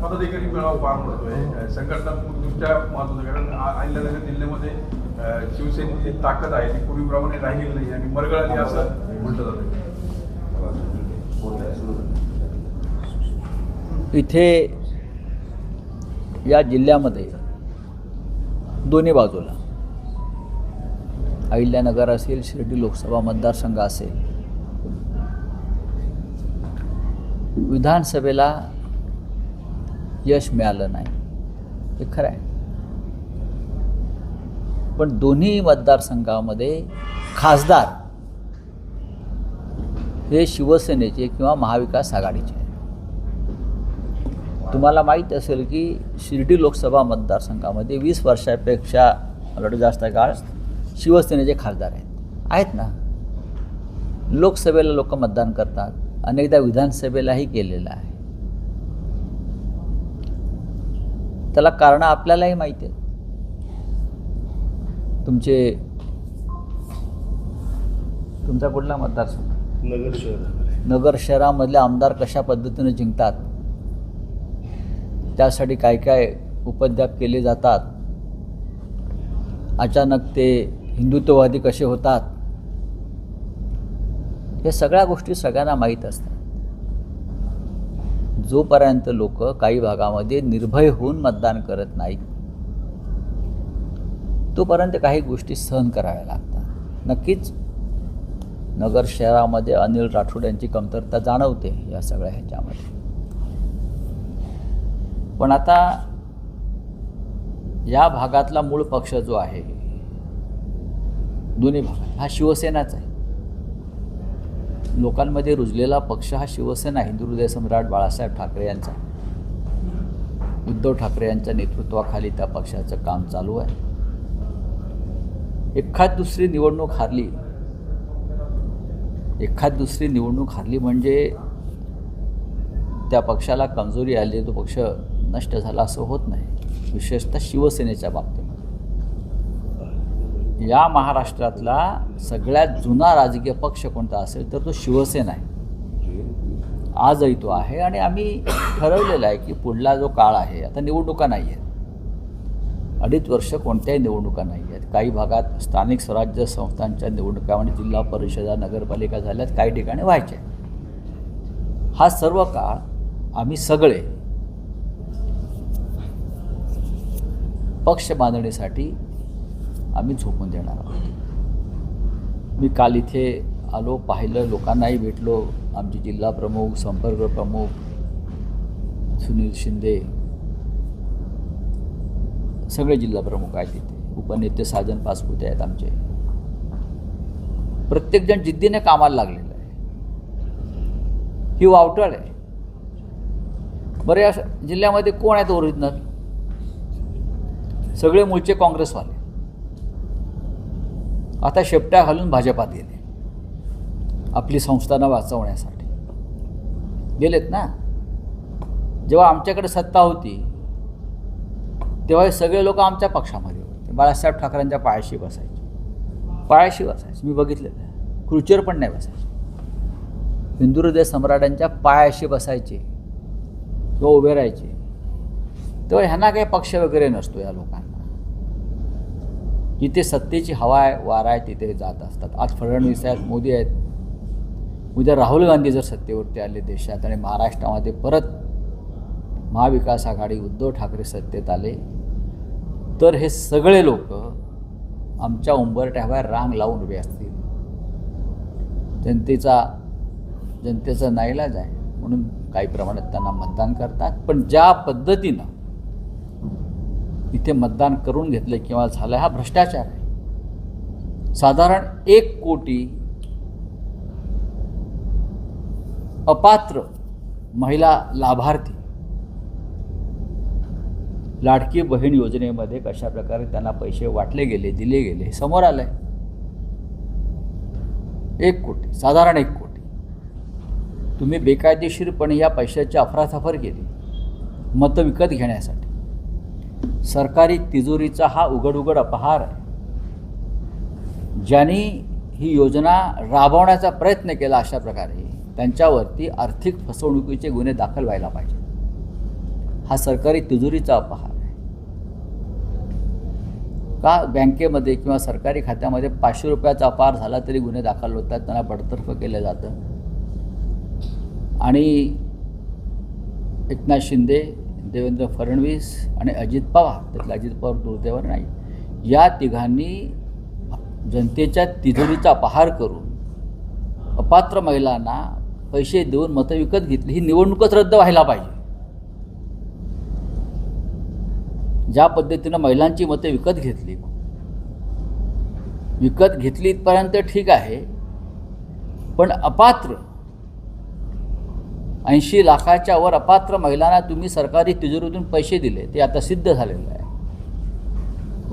पदाधिकारी मेळावा पार पडतोय संघटनात्मकदृष्ट्या महत्वाचं, कारण अहिल्यानगर जिल्ह्यामध्ये शिवसेनेची ताकद आहे ती पूर्वीप्रमाणे राहिलेली नाही आणि मरगळाली असं म्हटलं जातं. इथे या जिल्ह्यामध्ये दोन्ही बाजूला अहिल्यानगर असेल, शिर्डी लोकसभा मतदारसंघ असेल, विधानसभेला यश मिळालं नाही हे खरं आहे. पण दोन्ही मतदारसंघामध्ये खासदार हे शिवसेनेचे किंवा महाविकास आघाडीचे. तुम्हाला माहीत असेल की शिर्डी लोकसभा मतदारसंघामध्ये 20 वर्षापेक्षा मला जास्त काळ शिवसेनेचे खासदार आहेत ना. लोकसभेला लोक मतदान करतात, अनेकदा विधानसभेलाही केलेलं आहे. त्याला कारणं आपल्यालाही माहिती आहेत. तुमचा कुठला मतदारसंघ? नगर शहरामधले आमदार कशा पद्धतीने जिंकतात, त्यासाठी काय काय उपद्व्याप केले जातात, अचानक ते हिंदुत्ववादी कसे होतात, हे सगळ्या गोष्टी सगळ्यांना माहीत असतात. जोपर्यंत लोक काही भागामध्ये निर्भय होऊन मतदान करत नाहीत तोपर्यंत काही गोष्टी सहन कराव्या लागतात. नक्कीच नगर शहरामध्ये अनिल राठोड यांची कमतरता जाणवते या सगळ्या ह्याच्यामध्ये. पण आता या भागातला मूळ पक्ष जो आहे, दोन्ही भागात, हा शिवसेनाच आहे. लोकांमध्ये रुजलेला पक्ष हा शिवसेना, हिंदू हृदय सम्राट बाळासाहेब ठाकरे यांचा. उद्धव ठाकरे यांच्या नेतृत्वाखाली त्या पक्षाचं काम चालू आहे. एखाद दुसरी निवडणूक हारली म्हणजे त्या पक्षाला कमजोरी आली, तो पक्ष नष्ट झाला असं होत नाही. विशेषतः शिवसेनेच्या बाबतीत या महाराष्ट्रातला सगळ्यात जुना राजकीय पक्ष कोणता असेल तर तो शिवसेना आहे. आजही तो आहे. आणि आम्ही ठरवलेलं आहे की पुढला जो काळ आहे, आता निवडणुका नाही आहेत, 2.5 वर्ष कोणत्याही निवडणुका नाही आहेत. काही भागात स्थानिक स्वराज्य संस्थांच्या निवडणुका म्हणजे जिल्हा परिषदा, नगरपालिका झाल्यात, काही ठिकाणी व्हायच्या. हा सर्व काळ आम्ही सगळे पक्ष बांधणीसाठी आम्ही झोपून देणार आहोत. मी काल इथे आलो, पाहिलं, लोकांनाही भेटलो. आमचे जिल्हा प्रमुख, संपर्क प्रमुख सुनील शिंदे, सगळे जिल्हा प्रमुख आहेत तिथे, उपनेते साजन पाचपुते आहेत आमचे. प्रत्येकजण जिद्दीने कामाला लागलेलं आहे. ही वावटळ आहे. बरं, या जिल्ह्यामध्ये कोण आहेत ओरिजिनल? सगळे मूळचे काँग्रेसवाले. आता शेपट्या घालून भाजपात गेले, आपली संस्थानं वाचवण्यासाठी गेलेत ना. जेव्हा आमच्याकडे सत्ता होती तेव्हा हे सगळे लोक आमच्या पक्षामध्ये होते. बाळासाहेब ठाकरेंच्या पायाशी बसायचे. मी बघितलेलं आहे. खुर्चीवर पण नाही बसायचे. हिंदू हृदय सम्राटांच्या पायाशी बसायचे किंवा उभे राहायचे. तेव्हा ह्यांना काही पक्ष वगैरे नसतो. या लोकांना जिथे सत्तेची हवा आहे, वारा आहे, तिथे जात असतात. आज फडणवीस आहेत, मोदी आहेत, उद्या राहुल गांधी जर सत्तेवरती आले देशात आणि महाराष्ट्रामध्ये परत महाविकास आघाडी, उद्धव ठाकरे सत्तेत आले तर हे सगळे लोक आमच्या उंबरठ्यावर रांग लावून उभे असतील. जनतेचा नाईलाज आहे म्हणून काही प्रमाणात त्यांना मतदान करतात. पण ज्या पद्धतीनं इथे मतदान करून घेतलं किंवा झालं, हा भ्रष्टाचार आहे. साधारण 1 कोटी अपात्र महिला लाभार्थी लाडकी बहीण योजनेमध्ये कशा प्रकारे त्यांना पैसे वाटले गेले, दिले गेले, हे समोर आलं आहे. 1 कोटी, साधारण 1 कोटी. तुम्ही बेकायदेशीरपणे या पैशाची अफरातफर केली मतं विकत घेण्यासाठी. सरकारी तिजोरीचा हा उघड अपहार आहे. ज्यांनी ही योजना राबवण्याचा प्रयत्न केला अशा प्रकारे त्यांच्यावरती आर्थिक फसवणुकीचे गुन्हे दाखल व्हायला पाहिजे. हा सरकारी तिजोरीचा अपहार आहे. का बँकेमध्ये किंवा सरकारी खात्यामध्ये 500 रुपयाचा अपहार झाला तरी गुन्हे दाखल होतात, त्यांना बडतर्फ केलं जातं. आणि एकनाथ शिंदे, देवेंद्र फडणवीस आणि अजित पवार, त्यातलं अजित पवार दुर्दैवानं नाही, या तिघांनी जनतेच्या तिजोरीचा अपहार करून अपात्र महिलांना पैसे देऊन मतं विकत घेतली. ही निवडणूकच रद्द व्हायला पाहिजे. ज्या पद्धतीनं महिलांची मतं विकत घेतली इथपर्यंत ठीक आहे, पण अपात्र 80 लाखाच्या वर अपात्र महिलांना तुम्ही सरकारी तिजोरीतून पैसे दिले, ते आता सिद्ध झालेलं आहे.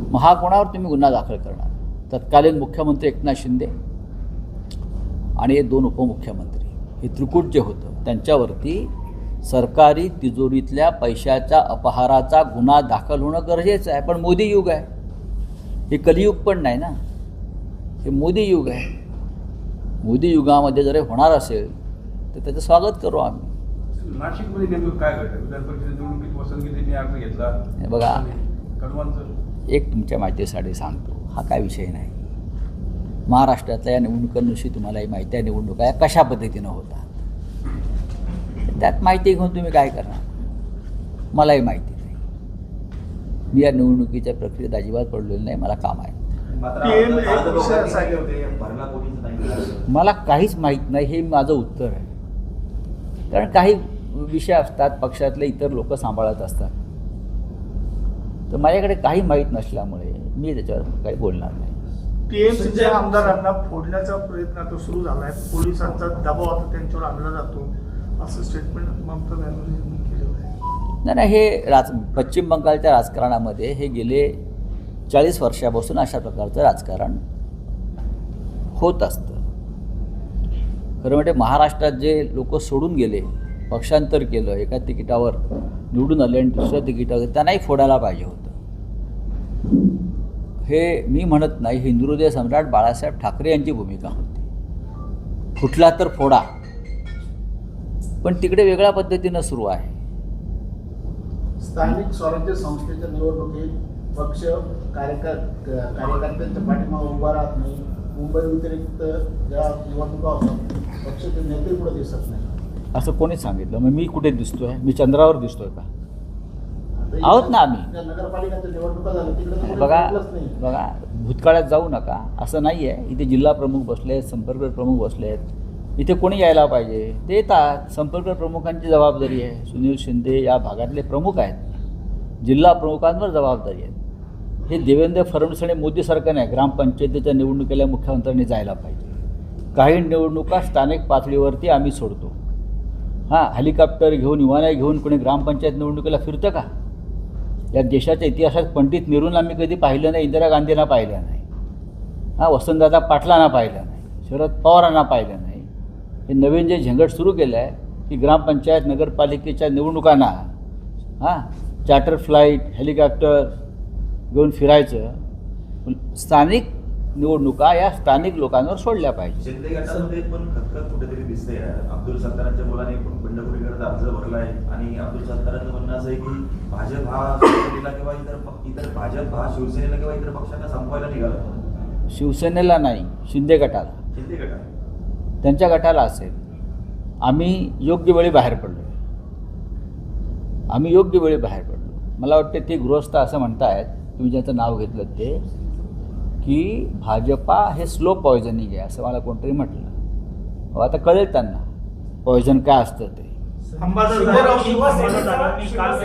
मग हा कोणावर तुम्ही गुन्हा दाखल करणार? तत्कालीन मुख्यमंत्री एकनाथ शिंदे आणि हे 2 उपमुख्यमंत्री, हे त्रिकूट जे होतं त्यांच्यावरती सरकारी तिजोरीतल्या पैशाच्या अपहाराचा गुन्हा दाखल होणं गरजेचं आहे. पण मोदी युग आहे, हे कलियुग पण नाही ना, हे मोदी युग आहे. मोदी युगामध्ये जर हे होणार असेल तर त्याचं स्वागत करू आम्ही. नाशिकमध्ये नेमकं काय घडलं? विधान परिषद निवडणुकीत वसंतगीतेंनी अर्ज घेतला. हे बघा, कदमांचं एक तुमच्या माहितीसाठी सांगतो, हा काय विषय नाही. महाराष्ट्रातल्या या निवडणुकांविषयी तुम्हालाही माहिती आहे, निवडणुका या कशा पद्धतीनं होतात. त्यात माहिती घेऊन तुम्ही काय करणार? मलाही माहिती नाही. मी या निवडणुकीच्या प्रक्रियेत अजिबात पडलेलो नाही, मला काम आहे. मला काहीच माहीत नाही, हे माझं उत्तर आहे. कारण काही विषय असतात पक्षातले इतर लोक सांभाळत असतात, तर माझ्याकडे काही माहीत नसल्यामुळे मी त्याच्यावर काही बोलणार नाही. टीएमसीच्या आमदारांना फोडण्याचा प्रयत्न आता सुरू झाला आहे. पोलिसांचा दबाव आता त्यांच्यावर आणला जातो, असं स्टेटमेंट ममता बॅनर्जींनी केलेलं आहे. नाही, हे पश्चिम बंगालच्या राजकारणामध्ये हे गेले 40 वर्षापासून अशा प्रकारचं राजकारण होत असतं. खरं म्हणजे महाराष्ट्रात जे लोक सोडून गेले, पक्षांतर केलं, एका तिकिटावर निवडून आले आणि दुसऱ्या तिकिटावर, त्यांनाही फोडायला पाहिजे होतं. हे मी म्हणत नाही, हिंदुहृदय सम्राट बाळासाहेब ठाकरे यांची भूमिका होती. फुटला तर फोडा, पण तिकडे वेगळ्या पद्धतीनं सुरू आहे. स्थानिक स्वराज्य संस्थेच्या निवडणुकीत पक्ष कार्यकर्त्यांच्या पाठीमागे उभा राहत नाही. मुंबई व्यतिरिक्त ज्या निवडणुका होतात पक्षाचे नेते कुठे दिसत नाही. असं कोणीच सांगितलं? मग मी कुठे दिसतोय? मी चंद्रावर दिसतोय का? आहोत ना आम्ही. नगरपालिकेच्या निवडणुका झाल्या तिकडे बघा, भूतकाळात जाऊ नका, असं नाही आहे. इथे जिल्हा प्रमुख बसले आहेत, संपर्क प्रमुख बसले आहेत, इथे कोणी यायला पाहिजे ते येतात. संपर्क प्रमुखांची जबाबदारी आहे. सुनील शिंदे या भागातले प्रमुख आहेत, जिल्हा प्रमुखांवर जबाबदारी आहे. हे देवेंद्र फडणवीस आणि मोदी सरकार नाही. ग्रामपंचायतीच्या निवडणुकीला मुख्यमंत्र्यांनी जायला पाहिजे. काही निवडणुका स्थानिक पातळीवरती आम्ही सोडतो. हां, हेलिकॉप्टर घेऊन, विमानं घेऊन कोणी ग्रामपंचायत निवडणुकीला फिरतं का? या देशाच्या इतिहासात पंडित नेहरूंना आम्ही कधी पाहिलं नाही, इंदिरा गांधींना पाहिलं नाही, हां, वसंतदादा पाटलांना पाहिलं नाही, शरद पवारांना पाहिलं नाही. हे नवीन जे झंझट सुरू केलं आहे की ग्रामपंचायत नगरपालिकेच्या निवडणुकांना चार्टर फ्लाईट, हेलिकॉप्टर घेऊन फिरायचं. स्थानिक निवडणुका या स्थानिक लोकांवर सोडल्या पाहिजे. शिंदे गटामध्ये पण खतखत कुठेतरी दिसते. अब्दुल सत्तारांच्या मुलाने पण बंडखोरीकरता अर्ज भरला आहे आणि अब्दुल सत्तारांचं म्हणणं असं आहे की भाजप हा शिवसेनेला किंवा इतर भाजप हा शिवसेनेला किंवा इतर पक्षांना संपवायला निघाला. शिवसेनेला नाही, शिंदे गटाला, त्यांच्या गटाला असेल. आम्ही योग्य वेळी बाहेर पडलो. मला वाटते ते गृहस्थ असं म्हणतायत, तुम्ही ज्याचं नाव घेतलं ते, की भाजपा हे स्लो पॉयझनिंग आहे असं मला कोणतरी म्हटलं. आता कळेल त्यांना पॉयझन काय असतं ते.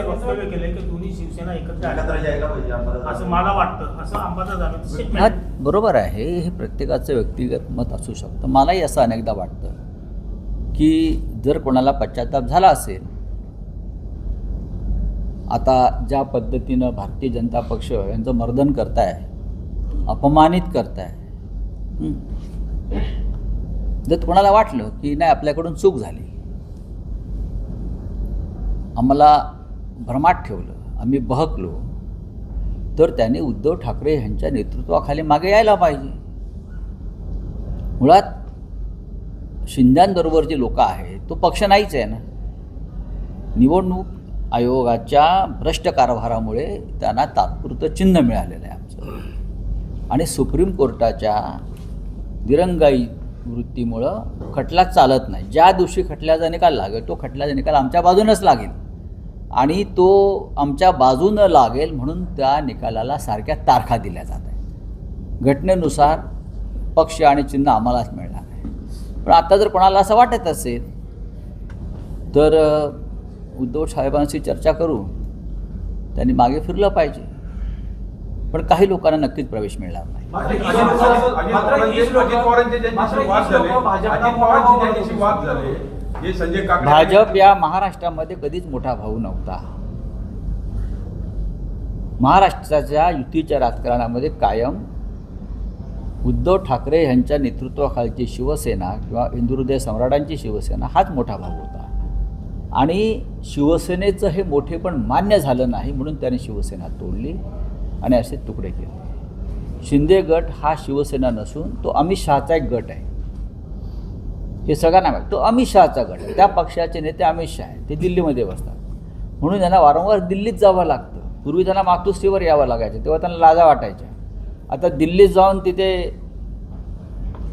वक्तव्य केले की दोन्ही शिवसेना एकत्र यायला पाहिजे असं मला वाटतं, असं अंबादास हा बरोबर आहे. हे प्रत्येकाचं व्यक्तिगत मत असू शकतं. मलाही असं अनेकदा वाटतं की जर कोणाला पश्चाताप झाला असेल, आता ज्या पद्धतीनं भारतीय जनता पक्ष यांचं मर्दन करताय, अपमानित करताय, जर कोणाला वाटलं की नाही आपल्याकडून चूक झाली, आम्हाला भ्रमात ठेवलं, आम्ही बहकलो, तर त्यांनी उद्धव ठाकरे यांच्या नेतृत्वाखाली मागे यायला पाहिजे. मुळात शिंद्यांबरोबर जी लोक आहेत तो पक्ष नाहीच आहे ना. निवडणूक आयोगाच्या भ्रष्ट कारभारामुळे त्यांना तात्पुरतं चिन्ह मिळालेलं आहे आमचं, आणि सुप्रीम कोर्टाच्या दिरंगाई वृत्तीमुळं खटला चालत नाही. ज्या दिवशी खटल्याचा निकाल लागेल तो खटल्याचा निकाल आमच्या बाजूनच लागेल, आणि तो आमच्या बाजूनं लागेल म्हणून त्या निकालाला सारख्या तारखा दिल्या जात आहेत. घटनेनुसार पक्ष आणि चिन्ह आम्हालाच मिळणार आहे. पण आता जर कोणाला असं वाटत असेल तर उद्धव साहेबांशी चर्चा करून त्यांनी मागे फिरलं पाहिजे, पण काही लोकांना नक्कीच प्रवेश मिळणार नाही. भाजप या महाराष्ट्रामध्ये कधीच मोठा भाऊ नव्हता. महाराष्ट्राच्या युतीच्या राजकारणामध्ये कायम उद्धव ठाकरे यांच्या नेतृत्वाखालची शिवसेना किंवा हिंदुहृदय सम्राटांची शिवसेना हाच मोठा भाऊ होता, आणि शिवसेनेचं हे मोठेपण मान्य झालं नाही म्हणून त्याने शिवसेना तोडली आणि असे तुकडे केले. शिंदे गट हा शिवसेना नसून तो अमित शहाचा एक गट आहे. हे सगळ्यांना माहिती, तो अमित शहाचा गट आहे. त्या पक्षाचे नेते अमित शहा आहेत, ते दिल्लीमध्ये बसतात, म्हणून त्यांना वारंवार दिल्लीत जावं लागतं. पूर्वी त्यांना मातोश्रीवर यावं लागायचं, तेव्हा त्यांना लाजा वाटायच्या. आता दिल्लीत जाऊन तिथे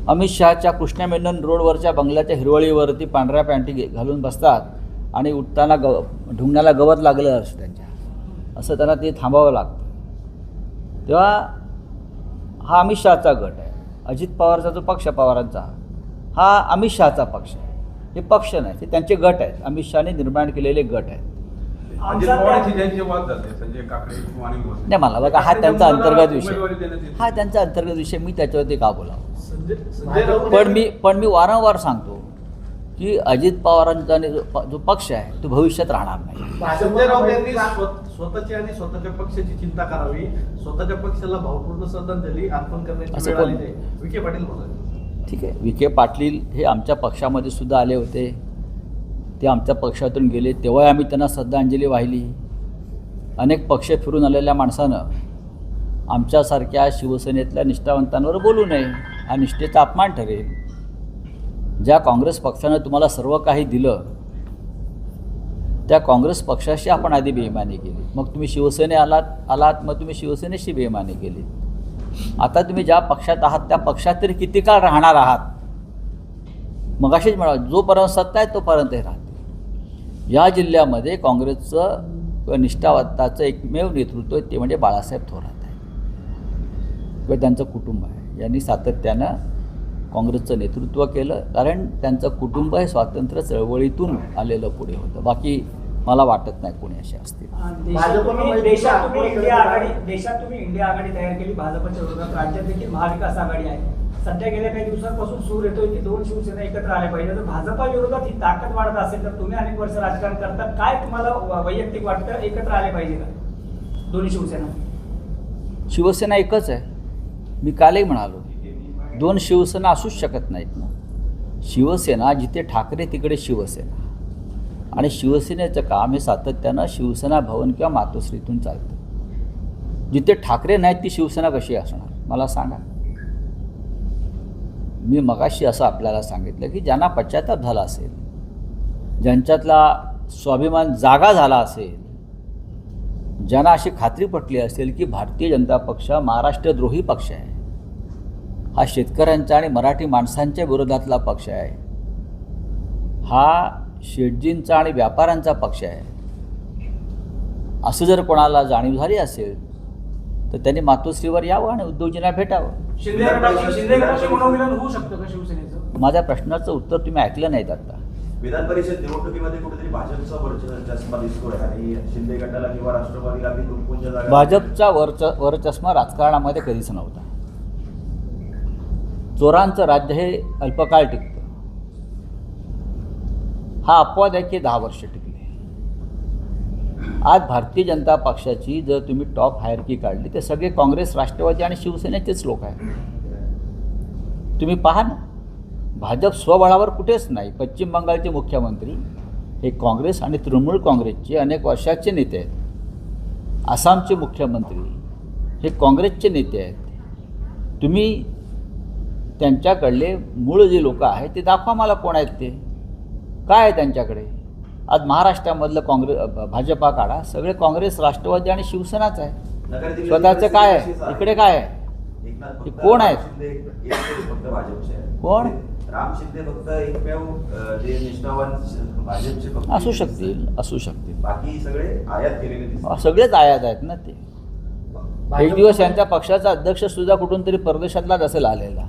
अमित शहाच्या कृष्णा मेनन रोडवरच्या बंगल्याच्या हिरवळीवरती पांढऱ्या पॅन्टी घालून बसतात, आणि उठताना ढुंगणाला गवत लागलं असं त्यांच्या, असं त्यांना ते थांबावं लागतं. तेव्हा हा अमित शहाचा गट आहे. अजित पवारचा जो पक्ष पवारांचा हा अमित शहाचा पक्ष आहे. हे पक्ष नाही, ते त्यांचे गट आहेत, अमित शहाने निर्माण केलेले गट आहेत. नाही, मला बघा हा त्यांचा अंतर्गत विषय, हा त्यांचा अंतर्गत विषय, मी त्याच्यावरती का बोलावं. पण मी वारंवार सांगतो की अजित पवारांचा जो पक्ष आहे तो भविष्यात राहणार नाही. संजय राऊत यांनी स्वतःची आणि स्वतःच्या पक्षाची चिंता करावी, स्वतःच्या पक्षाला भावपूर्ण श्रद्धांजली अर्पण करण्याची वेळ आली नाही, विखे पाटील बोलले. ठीक आहे, विखे पाटील हे आमच्या पक्षामध्ये सुद्धा आले होते, ते आमच्या पक्षातून गेले, तेव्हा आम्ही त्यांना श्रद्धांजली वाहिली. अनेक पक्ष फिरून आलेल्या माणसानं आमच्यासारख्या शिवसेनेतल्या निष्ठावंतांवर बोलू नये, हा निष्ठेचा अपमान ठरेल. ज्या काँग्रेस पक्षानं तुम्हाला सर्व काही दिलं त्या काँग्रेस पक्षाशी आपण आधी बेईमानी केली, मग तुम्ही शिवसेने आलात मग तुम्ही शिवसेनेशी बेईमानी केली. आता तुम्ही ज्या पक्षात आहात त्या पक्षात तरी किती काळ राहणार आहात. मग अशीच म्हणा, जोपर्यंत सत्ता आहे तोपर्यंत हे राहते. या जिल्ह्यामध्ये काँग्रेसचं निष्ठावंताचं एकमेव नेतृत्व ते म्हणजे बाळासाहेब थोरात आहे किंवा त्यांचं कुटुंब आहे. यांनी सातत्यानं काँग्रेसचं नेतृत्व केलं, कारण त्यांचं कुटुंब हे स्वातंत्र्य चळवळीतून आलेलं पुढे होतं. बाकी मला वाटत नाही कोणी असे असतील. देशात तुम्ही इंडिया आघाडी तयार केली भाजपच्या विरोधात, राज्यात देखील महाविकास आघाडी आहे. सध्या गेल्या काही दिवसांपासून सूर येतोय की दोन शिवसेना एकत्र आल्या पाहिजे. जर भाजपा विरोधात ही ताकद वाढत असेल तर तुम्ही अनेक वर्ष राजकारण करता, काय तुम्हाला वैयक्तिक वाटतं, एकत्र आले पाहिजे का दोन्ही शिवसेना? शिवसेना एकच आहे. मी कालही म्हणालो, दोन शिवसेना असूच शकत नाहीत ना. शिवसेना जिथे ठाकरे तिकडे शिवसेना, आणि शिवसेनेचं काम हे सातत्यानं शिवसेना भवन किंवा मातोश्रीतून चालतं. जिथे ठाकरे नाहीत ती शिवसेना कशी असणार मला सांगा. मी मगाशी असं आपल्याला सांगितलं की ज्यांना पश्चाताप झाला असेल, ज्यांच्यातला स्वाभिमान जागा झाला असेल, ज्यांना अशी खात्री पटली असेल की भारतीय जनता पक्ष महाराष्ट्रद्रोही पक्ष आहे, हा शेतकऱ्यांच्या आणि मराठी माणसांच्या विरोधातला पक्ष आहे, हा शेटजींचा आणि व्यापाऱ्यांचा पक्ष आहे, असं जर कोणाला जाणीव झाली असेल तर त्यांनी मातोश्रीवर यावं आणि उद्धवजींना भेटावं. शिंदे गटाचे मनोमिलन होऊ शकतं का शिवसेनेचं? माझ्या प्रश्नाचं उत्तर तुम्ही ऐकलं नाहीत आता. विधान परिषद निवडणुकीमध्ये कुठेतरी भाजपचा चष्मा दिसतोय आणि शिंदे गटाला किंवा राष्ट्रवादीला बी तुमच्या जागा. भाजपचा वरचष्मा राजकारणामध्ये कधीच नव्हता. चोरांचं राज्य हे अल्पकाळ टिकतं. हा अपवाद आहे की 10 वर्ष टिकले. आज भारतीय जनता पक्षाची जर तुम्ही टॉप हायरकी काढली ते सगळे काँग्रेस, राष्ट्रवादी आणि शिवसेनेचेच लोक आहेत. तुम्ही पहा ना, भाजप स्वबळावर कुठेच नाही. पश्चिम बंगालचे मुख्यमंत्री हे काँग्रेस आणि तृणमूल काँग्रेसचे अनेक वर्षाचे नेते आहेत. आसामचे मुख्यमंत्री हे काँग्रेसचे नेते आहेत. तुम्ही त्यांच्याकडले मूळ जे लोक आहेत ते दाखवा मला कोण आहेत ते, काय आहे त्यांच्याकडे. आज महाराष्ट्रामधलं भाजपा काढा, सगळे काँग्रेस, राष्ट्रवादी आणि शिवसेनाच आहे. नगर जिल्ह्याची स्वतःचं काय आहे, परिस्थिती इकडे काय आहे, एकनाथ ते फक्त कोण आहेत? राम शिंदे एकटेच फक्त भाजपचे आहेत. कोण? राम शिंदे फक्त एकमेव जे निष्ठावान भाजपचे फक्त असू शकतील. बाकी सगळे आयात केलेले दिसतात. सगळेच आयात आहेत ना ते. एक दिवस यांच्या पक्षाचा अध्यक्ष सुद्धा कुठून तरी परदेशातलाच असेल आलेला.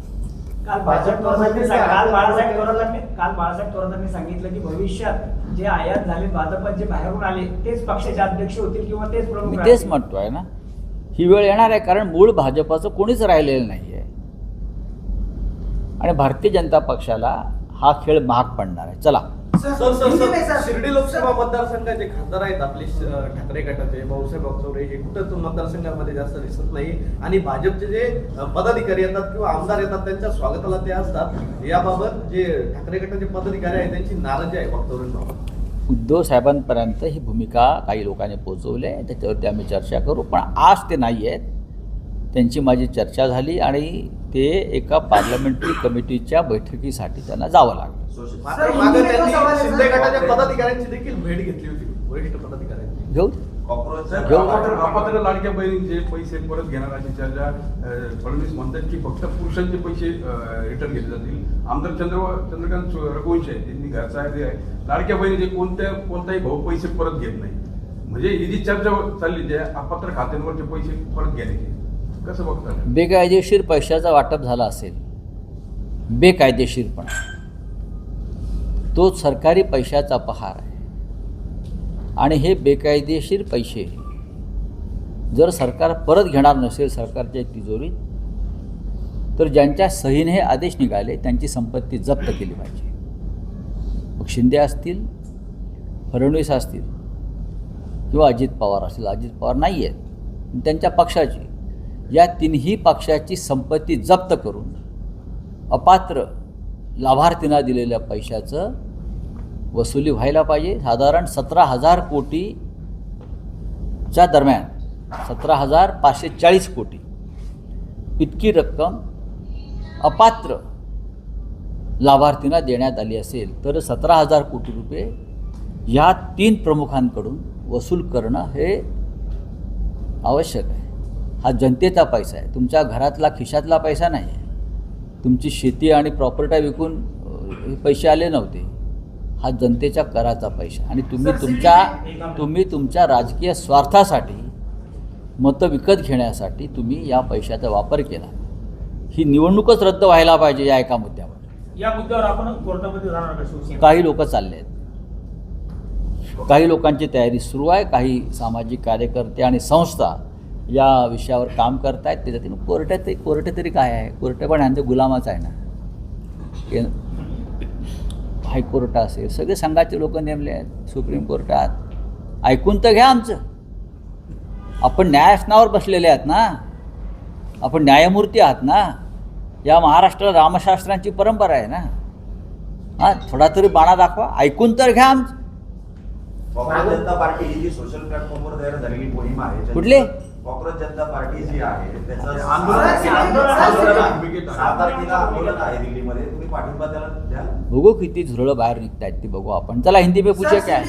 काल बाळासाहेब थोरातांनी सांगितलं की भविष्यात जे आयात झाले भाजपात जे बाहेरून आले तेच पक्षाचे अध्यक्ष होतील किंवा तेच प्रमुख मी राहतील. तेच म्हणतोय ना, ही वेळ येणार आहे, कारण मूळ भाजपाचं कोणीच राहिलेलं नाही आहे आणि भारतीय जनता पक्षाला हा खेळ महाग पडणार आहे. चला. शिर्डी लोकसभा मतदारसंघाचे खासदार आहेत आपले ठाकरे गटाचे भाऊसाहेब वागचौरे हे कुठं तो मतदारसंघामध्ये जास्त दिसत नाही आणि भाजपचे जे पदाधिकारी येतात किंवा आमदार येतात त्यांच्या स्वागताला ते असतात. याबाबत जे ठाकरे गटाचे पदाधिकारी आहेत त्यांची नाराजी आहे वागचौरेंबाबत. उद्धव साहेबांपर्यंत ही भूमिका काही लोकांनी पोहोचवली आहे, त्याच्यावरती आम्ही चर्चा करू. पण आज ते नाही आहेत, त्यांची माझी चर्चा झाली आणि ते एका पार्लमेंटरी कमिटीच्या बैठकीसाठी त्यांना जावं लागलं. मात्र मागे त्यांनी शिंदे गटाच्या पदाधिकाऱ्यांची देखील भेट घेतली होती, वरिष्ठ पदाधिकाऱ्यांची. घेऊ अपात्र लाडक्या बहिणींचे पैसे परत घेणार अशी चर्चा फडणवीस म्हणतात की फक्त पुरुषांचे पैसे रिटर्न घेतले जातील. आमदार चंद्रकांत रघुवंशी आहेत, त्यांनी घरचा आहे लाडक्या बहिणीचे कोणताही भाऊ पैसे परत घेत नाही. म्हणजे ही जी चर्चा चालली त्या अपात्र खात्यांवरचे पैसे परत घेण्याची कसं बघतात? बेकायदेशीर पैशाचं वाटप झालं असेल, बेकायदेशीरपणा, तो सरकारी पैशाचा पहार आहे आणि हे बेकायदेशीर पैसे जर सरकार परत घेणार नसेल सरकारच्या तिजोरीत, तर ज्यांच्या सहीने हे आदेश निघाले त्यांची संपत्ती जप्त केली पाहिजे. मग शिंदे असतील, फडणवीस असतील किंवा अजित पवार असतील. अजित पवार नाही आहेत, त्यांच्या पक्षाची, या तिन्ही पक्षाची संपत्ती जप्त करून अपात्र लाभार्थींना दिलेल्या पैशाचं वसुली व्हायला पाहिजे. साधारण 17,000 कोटीच्या दरम्यान 17,540 कोटी इतकी रक्कम अपात्र लाभार्थींना देण्यात आली असेल तर 17,000 कोटी रुपये या 3 प्रमुखांकडून वसूल करणं हे आवश्यक आहे. हा जनतेचा पैसा आहे, तुमच्या घरातला खिशातला पैसा नाही आहे. तुमची शेती आणि प्रॉपर्टी विकून हे पैसे आले नव्हते. हा जनतेच्या कराचा पैसा आणि तुम्ही तुमच्या राजकीय स्वार्थासाठी, मतं विकत घेण्यासाठी तुम्ही या पैशाचा वापर केला. ही निवडणूकच रद्द व्हायला पाहिजे या एका मुद्द्यावर. या मुद्द्यावर आपण कोर्टामध्ये जाणार का शिवसेना? काही लोक चालले आहेत, काही लोकांची तयारी सुरू आहे, काही सामाजिक कार्यकर्ते आणि संस्था या विषयावर काम करत आहेत. त्याच्यातून कोर्ट तरी काय आहे, कोर्ट पण ह्यांचं गुलामाच आहे ना. हायकोर्ट असेल, सगळे संघाचे लोक नेमले आहेत, सुप्रीम कोर्टात. ऐकून तर घ्या आमचं. आपण न्यायासनावर बसलेले आहात ना, आपण न्यायमूर्ती आहात ना. या महाराष्ट्राला रामशास्त्रांची परंपरा आहे ना. हां, थोडा तरी बाणा दाखवा, ऐकून तर घ्या आमचं. काँग्रेस जनता पार्टी ही जी सोशल प्लॅटफॉर्मवर तयार झालेली मोहीम आहे, कुठली? काँग्रेस जनता पार्टी जी आहे त्याचं आंदोलन 6 तारखेला आंदोलन आहे दिल्लीमध्ये. तुम्ही पाठिंबा त्याला द्याल? बघू किती झुरळं बाहेर निघतायत ती बघू आपण. चला हिंदी पे पूछे क्या है.